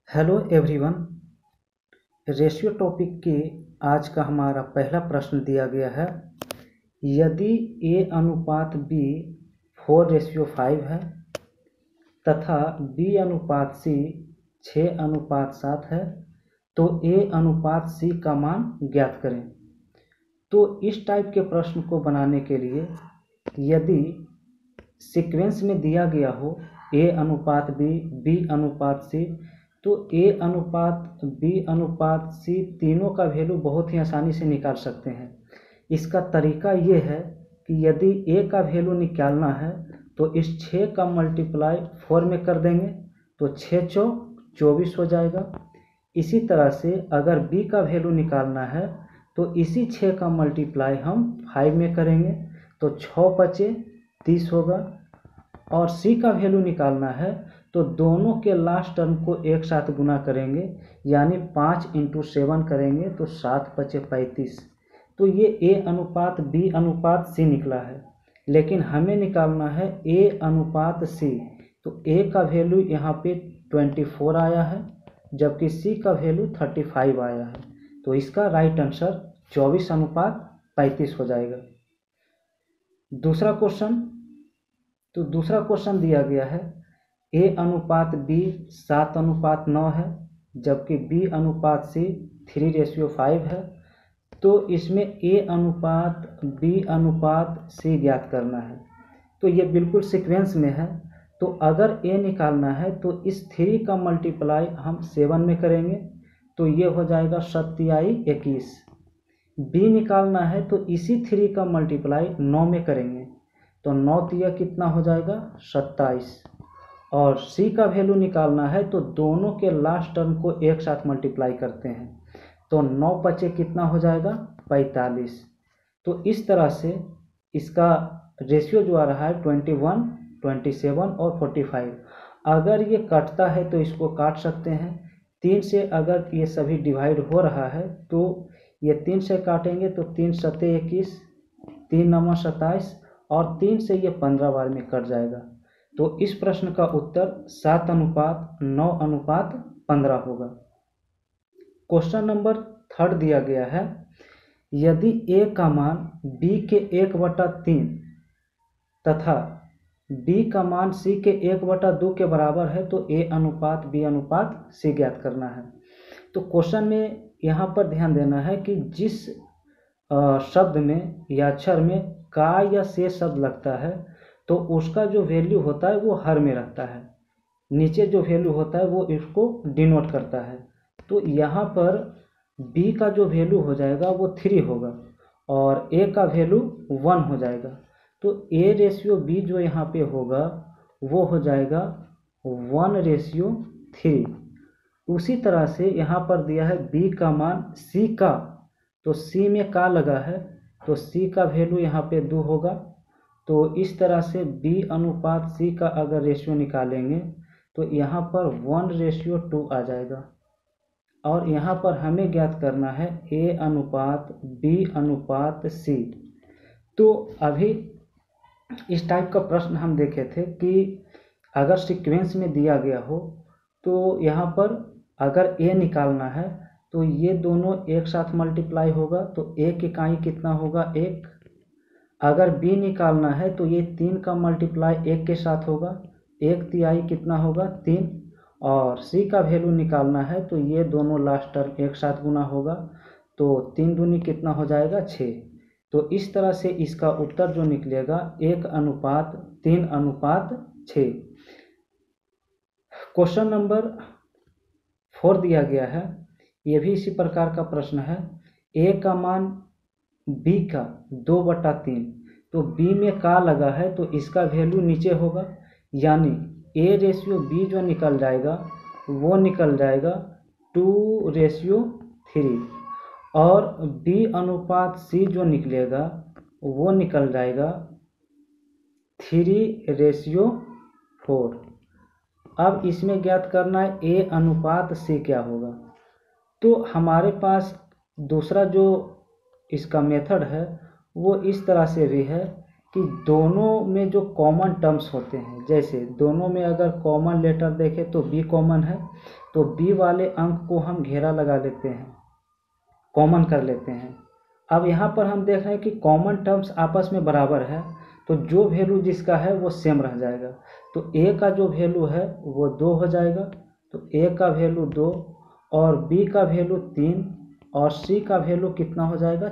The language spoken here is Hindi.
Hello everyone. रेशियो टॉपिक के आज का हमारा पहला प्रश्न दिया गया है। यदि A अनुपात B 4:5 है तथा B अनुपात C 6:7 है तो A अनुपात C का मान ज्ञात करें। तो इस टाइप के प्रश्न को बनाने के लिए यदि सीक्वेंस में दिया गया हो A अनुपात B, B अनुपात C, तो A अनुपात B अनुपात C तीनों का वैल्यू बहुत ही आसानी से निकाल सकते हैं। इसका तरीका ये है कि यदि A का वैल्यू निकालना है तो इस 6 का मल्टीप्लाई 4 में कर देंगे तो 6 चौक 24 हो जाएगा। इसी तरह से अगर B का वैल्यू निकालना है तो इसी 6 का मल्टीप्लाई हम 5 में करेंगे तो 6 बचे 30 होगा। और C का वैल्यू निकालना है तो दोनों के लास्ट टर्म को एक साथ गुना करेंगे, यानी 5 × 7 करेंगे तो 7 बचे 35। तो ये A अनुपात B अनुपात C निकला है, लेकिन हमें निकालना है A अनुपात C। तो A का वैल्यू यहाँ पे 24 आया है जबकि C का वैल्यू 35 आया है। तो इसका राइट आंसर 24:35 हो जाएगा। दूसरा क्वेश्चन दिया गया है A अनुपात B 7:9 है जबकि B अनुपात C 3:5 है। तो इसमें A अनुपात B अनुपात C ज्ञात करना है। तो ये बिल्कुल सीक्वेंस में है। तो अगर A निकालना है तो इस 3 का मल्टीप्लाई हम 7 में करेंगे तो ये हो जाएगा 7×21। B निकालना है तो इसी 3 का मल्टीप्लाई 9 में करेंगे तो 9×3 कितना हो जाएगा 27। और C का वैल्यू निकालना है तो दोनों के लास्ट टर्म को एक साथ मल्टीप्लाई करते हैं तो 9 बचे कितना हो जाएगा 45। तो इस तरह से इसका रेशियो जो आ रहा है 21, 27 और 45। अगर ये कटता है तो इसको काट सकते हैं। 3 से अगर ये सभी डिवाइड हो रहा है तो ये 3 से काटेंगे तो 3 × 7 = 21, 3 × 9 = 27 और 3 से ये 15 बार में कट जाएगा। तो इस प्रश्न का उत्तर 7:9:15 होगा। क्वेश्चन नंबर 3 दिया गया है। यदि A का मान B के 1/3 तथा B का मान C के 1/2 के बराबर है तो A अनुपात B अनुपात C ज्ञात करना है। तो क्वेश्चन में यहाँ पर ध्यान देना है कि जिस शब्द में या अक्षर में का या से शब्द लगता है तो उसका जो वैल्यू होता है वो हर में रहता है, नीचे जो वैल्यू होता है वो इसको डिनोट करता है। तो यहाँ पर B का जो वैल्यू हो जाएगा वो 3 होगा और A का वैल्यू 1 हो जाएगा। तो A/B जो यहाँ पे होगा वो हो जाएगा 1/3। उसी तरह से यहाँ पर दिया है B का मान C का, तो C में का लगा है तो C का वैल्यू यहाँ पे 2 होगा। तो इस तरह से B अनुपात C का अगर रेशियो निकालेंगे तो यहाँ पर 1:2 आ जाएगा। और यहाँ पर हमें ज्ञात करना है A अनुपात B अनुपात C। तो अभी इस टाइप का प्रश्न हम देखे थे कि अगर सीक्वेंस में दिया गया हो तो यहाँ पर अगर A निकालना है तो ये दोनों एक साथ मल्टीप्लाई होगा तो 1 इकाई कितना होगा 1। अगर B निकालना है तो ये 3 का मल्टीप्लाई 1 के साथ होगा, 1/3 कितना होगा 3। और C का वैल्यू निकालना है तो ये दोनों लास्ट टर्म एक साथ गुना होगा तो 3 दूनी कितना हो जाएगा 6। तो इस तरह से इसका उत्तर जो निकलेगा 1:3:6। क्वेश्चन नंबर 4 दिया गया है। ये भी इसी प्रकार का प्रश्न है। A का मान B का 2/3, तो B में का लगा है तो इसका वैल्यू नीचे होगा, यानी A/B जो निकल जाएगा वो निकल जाएगा 2:3 और B अनुपात C जो निकलेगा वो निकल जाएगा 3:4। अब इसमें ज्ञात करना है A अनुपात C क्या होगा। तो हमारे पास दूसरा जो इसका मेथड है वो इस तरह से भी है कि दोनों में जो कॉमन टर्म्स होते हैं, जैसे दोनों में अगर कॉमन लेटर देखें तो B कॉमन है, तो बी वाले अंक को हम घेरा लगा लेते हैं, कॉमन कर लेते हैं। अब यहाँ पर हम देख रहे हैं कि कॉमन टर्म्स आपस में बराबर है, तो जो वैल्यू जिसका है वो सेम रह जाएगा। तो ए का जो वैल्यू है वो 2 हो जाएगा, तो ए का वैल्यू 2 और बी का वैल्यू 3 और सी का वैल्यू कितना हो जाएगा,